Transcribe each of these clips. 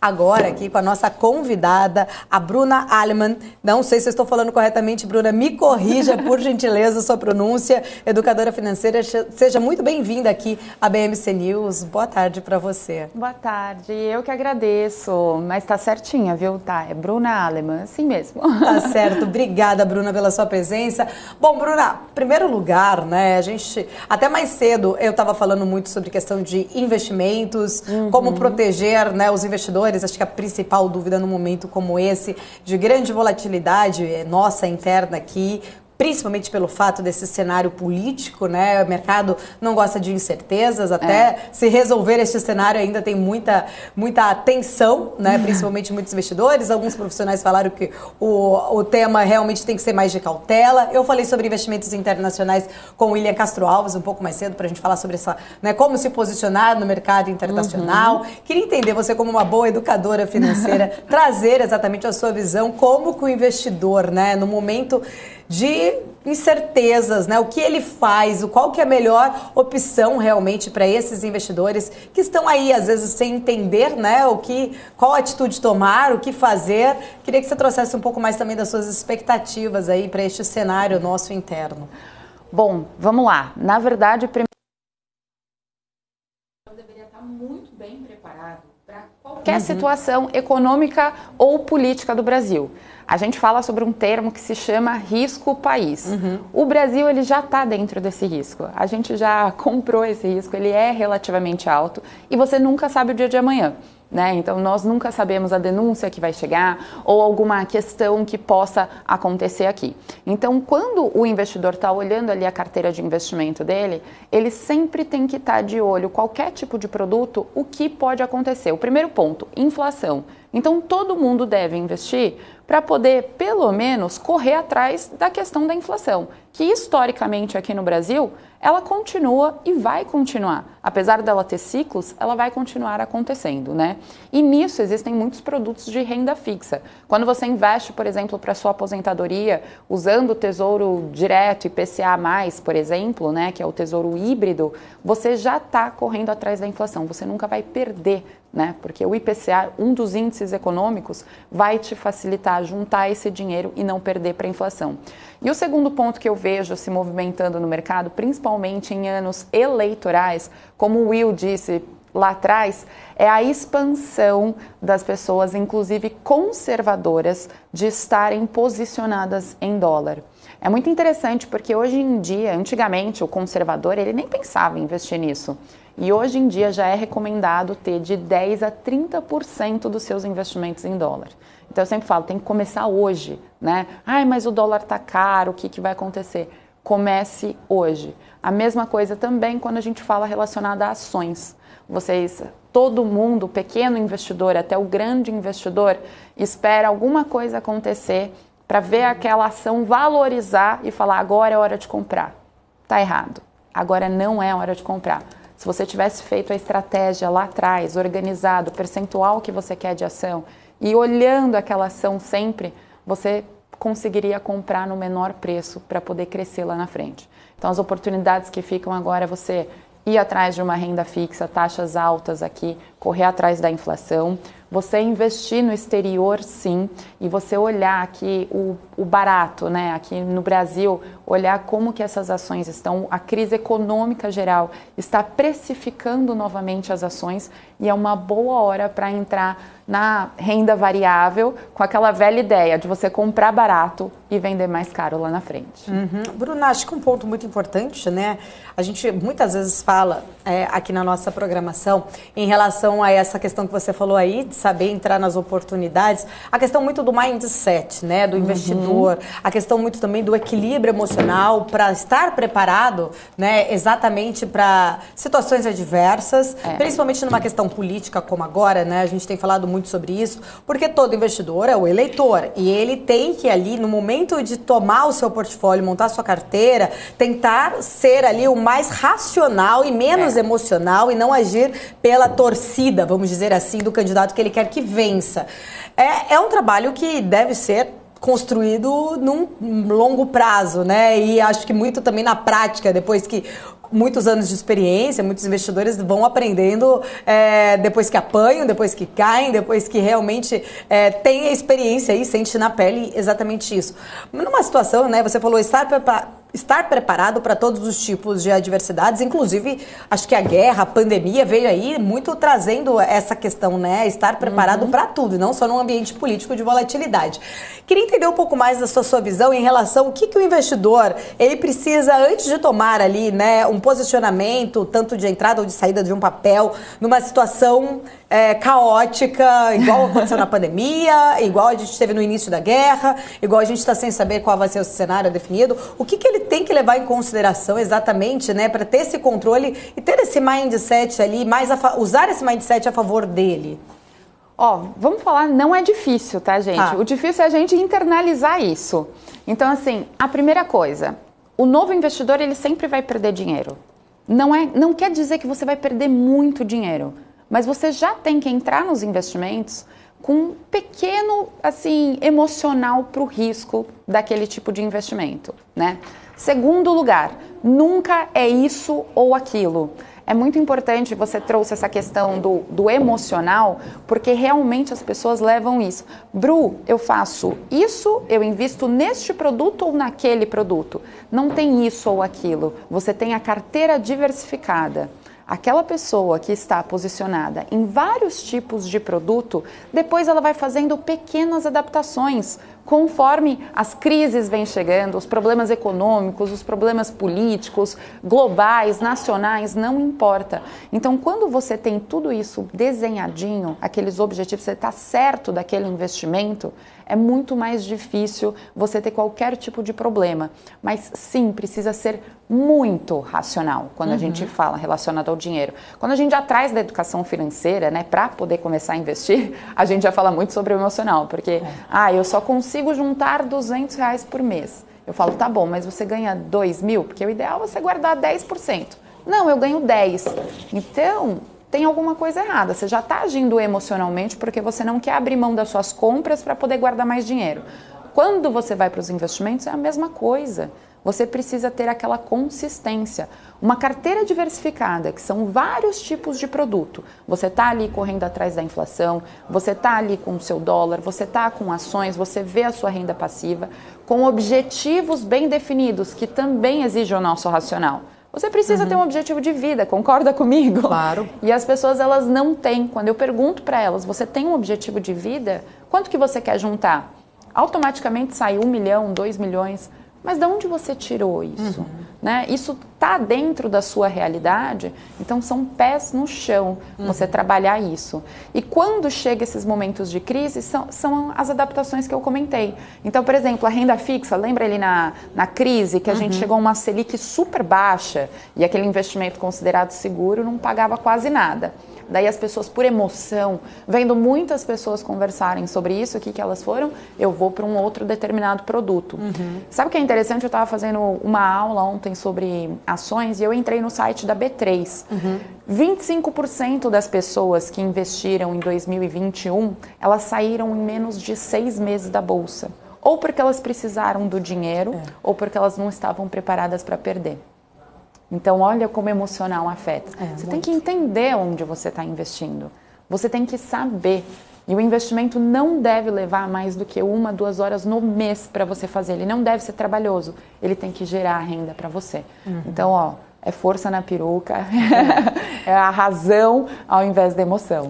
Agora aqui com a nossa convidada, a Bruna Alemann. Não sei se eu estou falando corretamente, Bruna, me corrija por gentileza sua pronúncia. Educadora financeira, seja muito bem-vinda aqui à BMC News. Boa tarde para você. Boa tarde, eu que agradeço, mas tá certinha, viu? Tá, é Bruna Alemann, assim mesmo. Tá certo, obrigada, Bruna, pela sua presença. Bom, Bruna, em primeiro lugar, né, a gente, até mais cedo eu estava falando muito sobre questão de investimentos, como proteger, né, os investidores. Acho que a principal dúvida num momento como esse, de grande volatilidade nossa interna aqui, principalmente pelo fato desse cenário político, né? O mercado não gosta de incertezas, até se resolver este cenário ainda tem muita tensão, né? Principalmente muitos investidores. Alguns profissionais falaram que o tema realmente tem que ser mais de cautela. Eu falei sobre investimentos internacionais com o William Castro Alves um pouco mais cedo para a gente falar sobre essa, né, como se posicionar no mercado internacional. Queria entender, você como uma boa educadora financeira, trazer exatamente a sua visão como que o investidor, né, no momento de incertezas, né? O que ele faz, qual que é a melhor opção realmente para esses investidores que estão aí, às vezes, sem entender, né? Qual atitude tomar, o que fazer. Queria que você trouxesse um pouco mais também das suas expectativas aí para este cenário nosso interno. Bom, vamos lá. Na verdade, primeiro deveria estar muito bem preparado para qualquer situação econômica ou política do Brasil. A gente fala sobre um termo que se chama risco país. O Brasil, ele já está dentro desse risco. A gente já comprou esse risco, ele é relativamente alto e você nunca sabe o dia de amanhã, né? Então, nós nunca sabemos a denúncia que vai chegar ou alguma questão que possa acontecer aqui. Então, quando o investidor está olhando ali a carteira de investimento dele, ele sempre tem que estar de olho, qualquer tipo de produto, o que pode acontecer. O primeiro ponto, inflação. Então, todo mundo deve investir para poder, pelo menos, correr atrás da questão da inflação, que historicamente aqui no Brasil, ela continua e vai continuar. Apesar dela ter ciclos, ela vai continuar acontecendo, né? E nisso existem muitos produtos de renda fixa. Quando você investe, por exemplo, para sua aposentadoria, usando o Tesouro Direto IPCA+, por exemplo, né, que é o Tesouro Híbrido, você já está correndo atrás da inflação, você nunca vai perder, né? Porque o IPCA, um dos índices econômicos, vai te facilitar juntar esse dinheiro e não perder para a inflação. E o segundo ponto que eu vejo se movimentando no mercado, principalmente em anos eleitorais, como o Will disse lá atrás, é a expansão das pessoas, inclusive conservadoras, de estarem posicionadas em dólar. É muito interessante porque hoje em dia, antigamente, o conservador, ele nem pensava em investir nisso. E hoje em dia já é recomendado ter de 10% a 30% dos seus investimentos em dólar. Então eu sempre falo, tem que começar hoje, né? Ai, mas o dólar tá caro, o que vai acontecer? Comece hoje. A mesma coisa também quando a gente fala relacionada a ações. Todo mundo, pequeno investidor até o grande investidor, espera alguma coisa acontecer para ver aquela ação valorizar e falar, agora é hora de comprar. Tá errado. Agora não é hora de comprar. Se você tivesse feito a estratégia lá atrás, organizado, o percentual que você quer de ação e olhando aquela ação sempre, você conseguiria comprar no menor preço para poder crescer lá na frente. Então, as oportunidades que ficam agora é você ir atrás de uma renda fixa, taxas altas aqui, correr atrás da inflação, você investir no exterior, sim, e você olhar aqui o barato, né, aqui no Brasil, olhar como que essas ações estão, a crise econômica geral está precificando novamente as ações e é uma boa hora para entrar na renda variável com aquela velha ideia de você comprar barato e vender mais caro lá na frente. Bruna, acho que um ponto muito importante, né? A gente muitas vezes fala aqui na nossa programação em relação a essa questão que você falou aí, de saber entrar nas oportunidades, a questão muito do mindset, né? Do investidor, a questão muito também do equilíbrio emocional para estar preparado, né? Exatamente para situações adversas, principalmente numa questão política como agora, né? A gente tem falado muito sobre isso, porque todo investidor é o eleitor e ele tem que ali, no momento de tomar o seu portfólio, montar a sua carteira, tentar ser ali o mais racional e menos emocional e não agir pela torcida, vamos dizer assim, do candidato que ele quer que vença. É um trabalho que deve ser construído num longo prazo, né? E acho que muito também na prática, depois que muitos anos de experiência, muitos investidores vão aprendendo depois que apanham, depois que caem, depois que realmente têm a experiência e sente na pele exatamente isso. Numa situação, né, você falou estar preparado para todos os tipos de adversidades, inclusive acho que a guerra, a pandemia veio aí muito trazendo essa questão, né? Estar preparado para tudo, não só num ambiente político de volatilidade. Queria entender um pouco mais da sua visão em relação ao que o investidor ele precisa antes de tomar ali, né, um posicionamento, tanto de entrada ou de saída de um papel, numa situação caótica, igual aconteceu na pandemia, igual a gente teve no início da guerra, igual a gente está sem saber qual vai ser o cenário definido. O que ele tem que levar em consideração exatamente, né, para ter esse controle e ter esse mindset ali, usar esse mindset a favor dele? Vamos falar, não é difícil, tá, gente? O difícil é a gente internalizar isso. Então, assim, a primeira coisa, o novo investidor, ele sempre vai perder dinheiro. Não quer dizer que você vai perder muito dinheiro, mas você já tem que entrar nos investimentos com um pequeno, assim, emocional para o risco daquele tipo de investimento, né? Segundo lugar, nunca é isso ou aquilo. É muito importante, você trouxe essa questão do emocional, porque realmente as pessoas levam isso. Bru, eu faço isso, eu invisto neste produto ou naquele produto. Não tem isso ou aquilo. Você tem a carteira diversificada. Aquela pessoa que está posicionada em vários tipos de produto, depois ela vai fazendo pequenas adaptações, conforme as crises vêm chegando, os problemas econômicos, os problemas políticos, globais, nacionais, não importa. Então, quando você tem tudo isso desenhadinho, aqueles objetivos, você está certo daquele investimento, é muito mais difícil você ter qualquer tipo de problema. Mas sim, precisa ser muito racional quando a gente fala relacionado ao dinheiro. Quando a gente já traz da educação financeira, né, para poder começar a investir, a gente já fala muito sobre o emocional, porque eu só consigo juntar R$200 por mês. Eu falo, tá bom, mas você ganha 2 mil? Porque o ideal é você guardar 10%. Não, eu ganho 10%. Então, tem alguma coisa errada. Você já está agindo emocionalmente porque você não quer abrir mão das suas compras para poder guardar mais dinheiro. Quando você vai para os investimentos, é a mesma coisa. Você precisa ter aquela consistência. Uma carteira diversificada, que são vários tipos de produto. Você está ali correndo atrás da inflação, você está ali com o seu dólar, você está com ações, você vê a sua renda passiva, com objetivos bem definidos, que também exigem o nosso racional. Você precisa ter um objetivo de vida, concorda comigo? Claro. E as pessoas, elas não têm. Quando eu pergunto para elas, você tem um objetivo de vida? Quanto que você quer juntar? Automaticamente sai 1 milhão, 2 milhões. Mas de onde você tirou isso? Né? Isso está dentro da sua realidade? Então são pés no chão você trabalhar isso. E quando chega esses momentos de crise, são as adaptações que eu comentei. Então, por exemplo, a renda fixa, lembra ali na crise que a gente chegou a uma Selic super baixa e aquele investimento considerado seguro não pagava quase nada. Daí as pessoas, por emoção, vendo muitas pessoas conversarem sobre isso, o que elas foram? Eu vou para um outro determinado produto. Sabe o que é interessante? Eu estava fazendo uma aula ontem sobre ações e eu entrei no site da B3. 25% das pessoas que investiram em 2021, elas saíram em menos de 6 meses da bolsa. Ou porque elas precisaram do dinheiro, ou porque elas não estavam preparadas para perder. Então, olha como emocional afeta. Você tem que entender onde você está investindo. Você tem que saber. E o investimento não deve levar mais do que 1, 2 horas no mês para você fazer. Ele não deve ser trabalhoso. Ele tem que gerar renda para você. Então, é força na peruca, é a razão ao invés da emoção.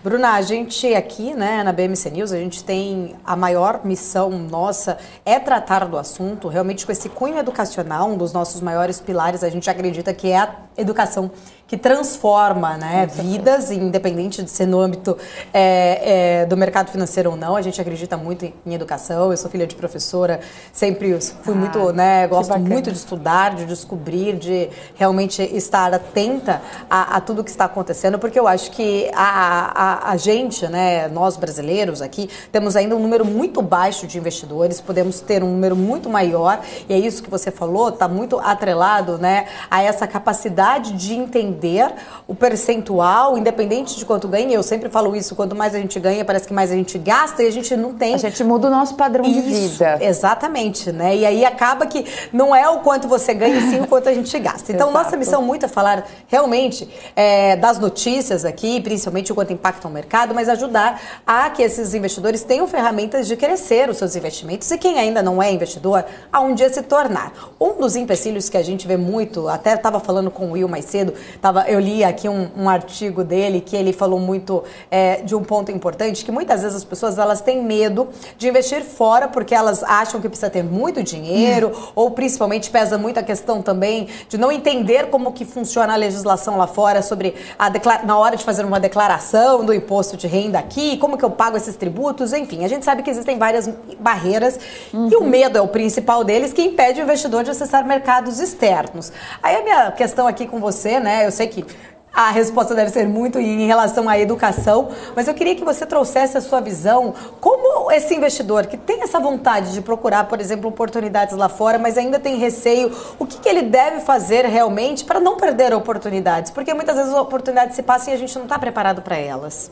Bruna, a gente aqui, né, na BMC News, a gente tem a maior missão nossa é tratar do assunto, realmente com esse cunho educacional, um dos nossos maiores pilares, a gente acredita que é a educação que transforma, né, vidas, independente de ser no âmbito do mercado financeiro ou não. A gente acredita muito em educação. Eu sou filha de professora, sempre fui muito, né, gosto muito de estudar, de descobrir, de realmente estar atenta a tudo que está acontecendo, porque eu acho que a gente, né, nós brasileiros aqui, temos ainda um número muito baixo de investidores, podemos ter um número muito maior, e é isso que você falou, está muito atrelado, né, a essa capacidade de entender entender o percentual, independente de quanto ganha. Eu sempre falo isso, quanto mais a gente ganha, parece que mais a gente gasta e a gente não tem... A gente muda o nosso padrão de vida. Exatamente, né? E aí acaba que não é o quanto você ganha, sim o quanto a gente gasta. Então, nossa missão muito é falar realmente das notícias aqui, principalmente o quanto impacta o mercado, mas ajudar a que esses investidores tenham ferramentas de crescer os seus investimentos e quem ainda não é investidor, a um dia se tornar. Um dos empecilhos que a gente vê muito, até estava falando com o Will mais cedo, eu li aqui um artigo dele que ele falou muito de um ponto importante, que muitas vezes as pessoas elas têm medo de investir fora porque elas acham que precisa ter muito dinheiro ou principalmente pesa muito a questão também de não entender como que funciona a legislação lá fora sobre na hora de fazer uma declaração do imposto de renda aqui, como que eu pago esses tributos, enfim, a gente sabe que existem várias barreiras e o medo é o principal deles que impede o investidor de acessar mercados externos. Aí a minha questão aqui com você, né, eu sei que a resposta deve ser muito em relação à educação, mas eu queria que você trouxesse a sua visão, como esse investidor que tem essa vontade de procurar, por exemplo, oportunidades lá fora, mas ainda tem receio, o que ele deve fazer realmente para não perder oportunidades? Porque muitas vezes as oportunidades se passam e a gente não está preparado para elas.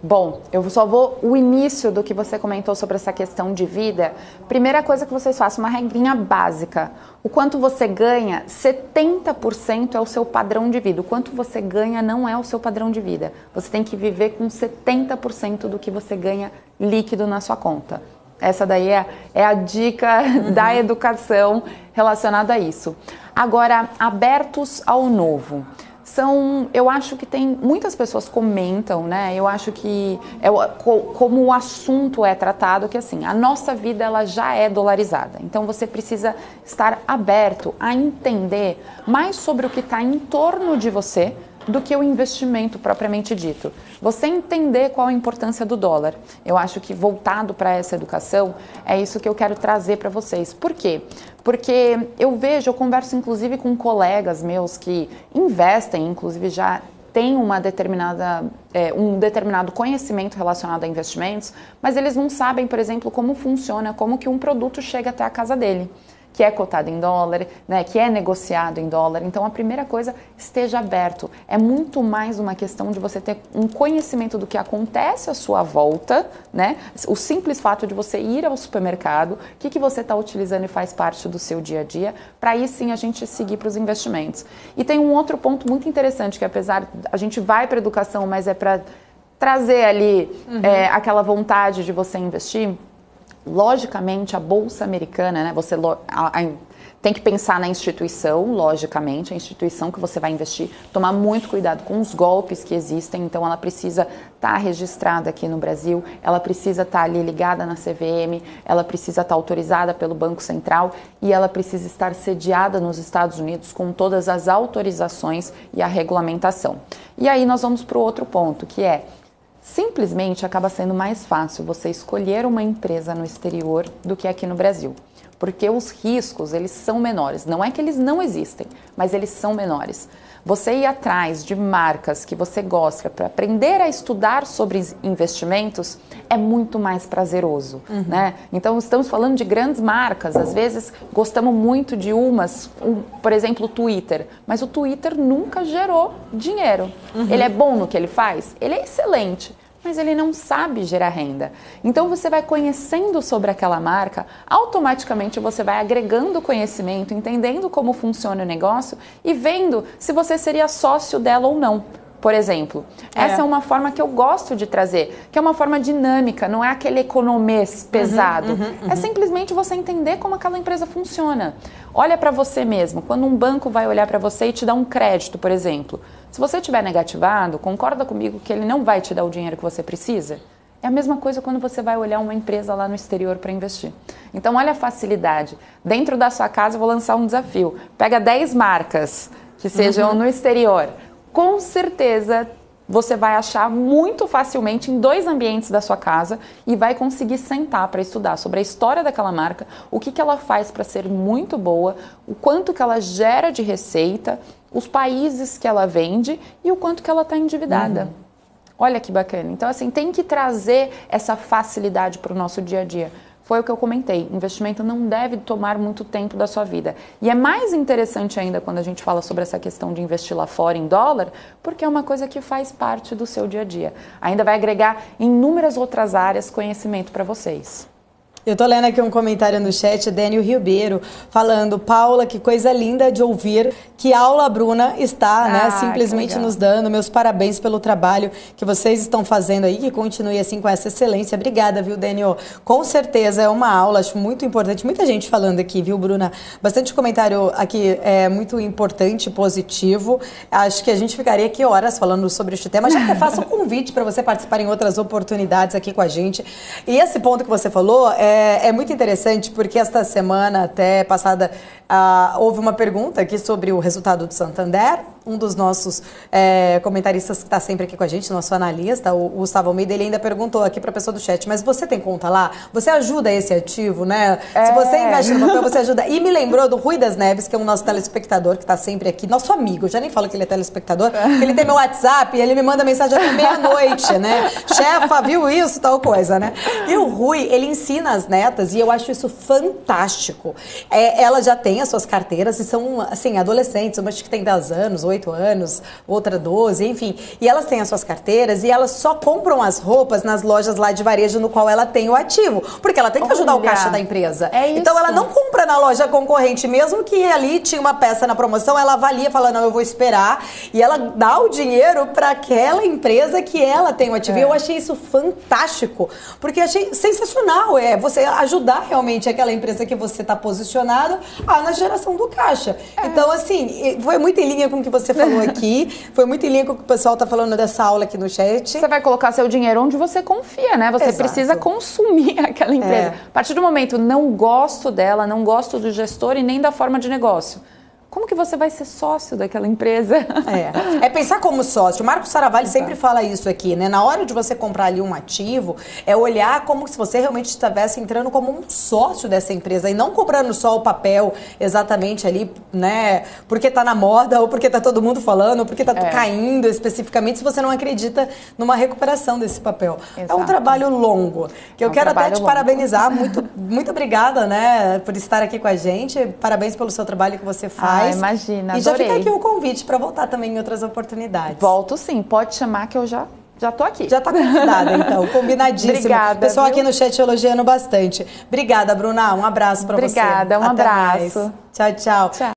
Bom, eu só vou o início do que você comentou sobre essa questão de vida. Primeira coisa que vocês façam, uma regrinha básica. O quanto você ganha, 70% é o seu padrão de vida. O quanto você ganha não é o seu padrão de vida. Você tem que viver com 70% do que você ganha líquido na sua conta. Essa daí é a dica da educação relacionada a isso. Agora, abertos ao novo. Eu acho que tem, muitas pessoas comentam, né, eu acho que, como o assunto é tratado, que assim, a nossa vida ela já é dolarizada, então você precisa estar aberto a entender mais sobre o que está em torno de você, do que o investimento propriamente dito. Você entender qual a importância do dólar. Eu acho que voltado para essa educação, é isso que eu quero trazer para vocês. Por quê? Porque eu converso inclusive com colegas meus que investem, inclusive já têm um determinado conhecimento relacionado a investimentos, mas eles não sabem, por exemplo, como funciona, como que um produto chega até a casa dele, que é cotado em dólar, né, que é negociado em dólar. Então, a primeira coisa, esteja aberto. É muito mais uma questão de você ter um conhecimento do que acontece à sua volta, né? O simples fato de você ir ao supermercado, o que você está utilizando e faz parte do seu dia a dia, para aí sim a gente seguir para os investimentos. E tem um outro ponto muito interessante, que apesar, a gente vai para a educação, mas é para trazer ali aquela vontade de você investir. Logicamente, a Bolsa Americana, né, você tem que pensar na instituição, logicamente, a instituição que você vai investir, tomar muito cuidado com os golpes que existem, então ela precisa estar registrada aqui no Brasil, ela precisa estar ali ligada na CVM, ela precisa estar autorizada pelo Banco Central e ela precisa estar sediada nos Estados Unidos com todas as autorizações e a regulamentação. E aí nós vamos para o outro ponto, que é simplesmente acaba sendo mais fácil você escolher uma empresa no exterior do que aqui no Brasil. Porque os riscos, eles são menores. Não é que eles não existem, mas eles são menores. Você ir atrás de marcas que você gosta para aprender a estudar sobre investimentos é muito mais prazeroso, né? Então, estamos falando de grandes marcas. Às vezes, gostamos muito de por exemplo, o Twitter. Mas o Twitter nunca gerou dinheiro. Ele é bom no que ele faz? Ele é excelente. Mas ele não sabe gerar renda. Então você vai conhecendo sobre aquela marca, automaticamente você vai agregando conhecimento, entendendo como funciona o negócio e vendo se você seria sócio dela ou não. Por exemplo, essa é uma forma que eu gosto de trazer, que é uma forma dinâmica, não é aquele economês pesado. É simplesmente você entender como aquela empresa funciona. Olha para você mesmo, quando um banco vai olhar para você e te dar um crédito, por exemplo, se você estiver negativado, concorda comigo que ele não vai te dar o dinheiro que você precisa? É a mesma coisa quando você vai olhar uma empresa lá no exterior para investir. Então, olha a facilidade. Dentro da sua casa, eu vou lançar um desafio. Pega 10 marcas que sejam no exterior. Com certeza, você vai achar muito facilmente em 2 ambientes da sua casa e vai conseguir sentar para estudar sobre a história daquela marca, o que ela faz para ser muito boa, o quanto que ela gera de receita, os países que ela vende e o quanto que ela está endividada. Olha que bacana. Então, assim, tem que trazer essa facilidade para o nosso dia a dia. foi o que eu comentei. Investimento não deve tomar muito tempo da sua vida. E é mais interessante ainda quando a gente fala sobre essa questão de investir lá fora em dólar, porque é uma coisa que faz parte do seu dia a dia. Ainda vai agregar em inúmeras outras áreas conhecimento para vocês. Eu tô lendo aqui um comentário no chat, Daniel Ribeiro, falando: Paula, que coisa linda de ouvir, que aula a Bruna está, né, simplesmente nos dando. Meus parabéns pelo trabalho que vocês estão fazendo aí, que continue assim com essa excelência. Obrigada, viu, Daniel? Com certeza é uma aula, acho muito importante. Muita gente falando aqui, viu, Bruna? Bastante comentário aqui, muito importante, positivo. Acho que a gente ficaria aqui horas falando sobre este tema. Já que eu faço um convite para você participar em outras oportunidades aqui com a gente. E esse ponto que você falou é muito interessante, porque esta semana até passada houve uma pergunta aqui sobre o resultado do Santander. Um dos nossos comentaristas que está sempre aqui com a gente, nosso analista, o Gustavo Almeida, ele ainda perguntou aqui para a pessoa do chat: mas você tem conta lá? Você ajuda esse ativo, né? Se você investe no papel, você ajuda. E me lembrou do Rui das Neves, que é um nosso telespectador, que está sempre aqui, nosso amigo. Eu já nem falo que ele é telespectador, porque ele tem meu WhatsApp e ele me manda mensagem até meia-noite, né? Chefa, viu isso? Tal coisa, né? E o Rui, ele ensina as netas, e eu acho isso fantástico. Ela já tem as suas carteiras e são, assim, adolescentes. Uma acho que tem 10 anos, 8 anos, outra 12, enfim. E elas têm as suas carteiras e elas só compram as roupas nas lojas lá de varejo no qual ela tem o ativo. Porque ela tem que ajudar o caixa da empresa. Então ela não compra na loja concorrente, mesmo que ali tinha uma peça na promoção, ela avalia, fala: não, eu vou esperar. E ela dá o dinheiro para aquela empresa que ela tem o ativo. E eu achei isso fantástico, porque achei sensacional. Você ajudar realmente aquela empresa que você está posicionado na geração do caixa. Então, assim, foi muito em linha com o que você falou aqui, foi muito em linha com o que o pessoal está falando dessa aula aqui no chat. Você vai colocar seu dinheiro onde você confia, né? Você precisa consumir aquela empresa. A partir do momento, não gosto dela, não gosto do gestor e nem da forma de negócio. Como que você vai ser sócio daquela empresa? É pensar como sócio. O Marcos Saravalli sempre fala isso aqui, né? Na hora de você comprar ali um ativo, é olhar como se você realmente estivesse entrando como um sócio dessa empresa e não comprando só o papel exatamente ali, né? Porque tá na moda, ou porque tá todo mundo falando, ou porque tá caindo especificamente, se você não acredita numa recuperação desse papel. Exato. É um trabalho longo, que eu quero até te parabenizar. Muito obrigada, né, por estar aqui com a gente. Parabéns pelo seu trabalho que você faz. Imagina, e já fica aqui o convite para voltar também em outras oportunidades. Volto sim, pode chamar que eu já tô aqui. Já tá convidada, então, combinadíssimo. Obrigada, o pessoal aqui no chat elogiando bastante. Obrigada, Bruna, um abraço para você. Obrigada, um abraço. Mais. Tchau, tchau.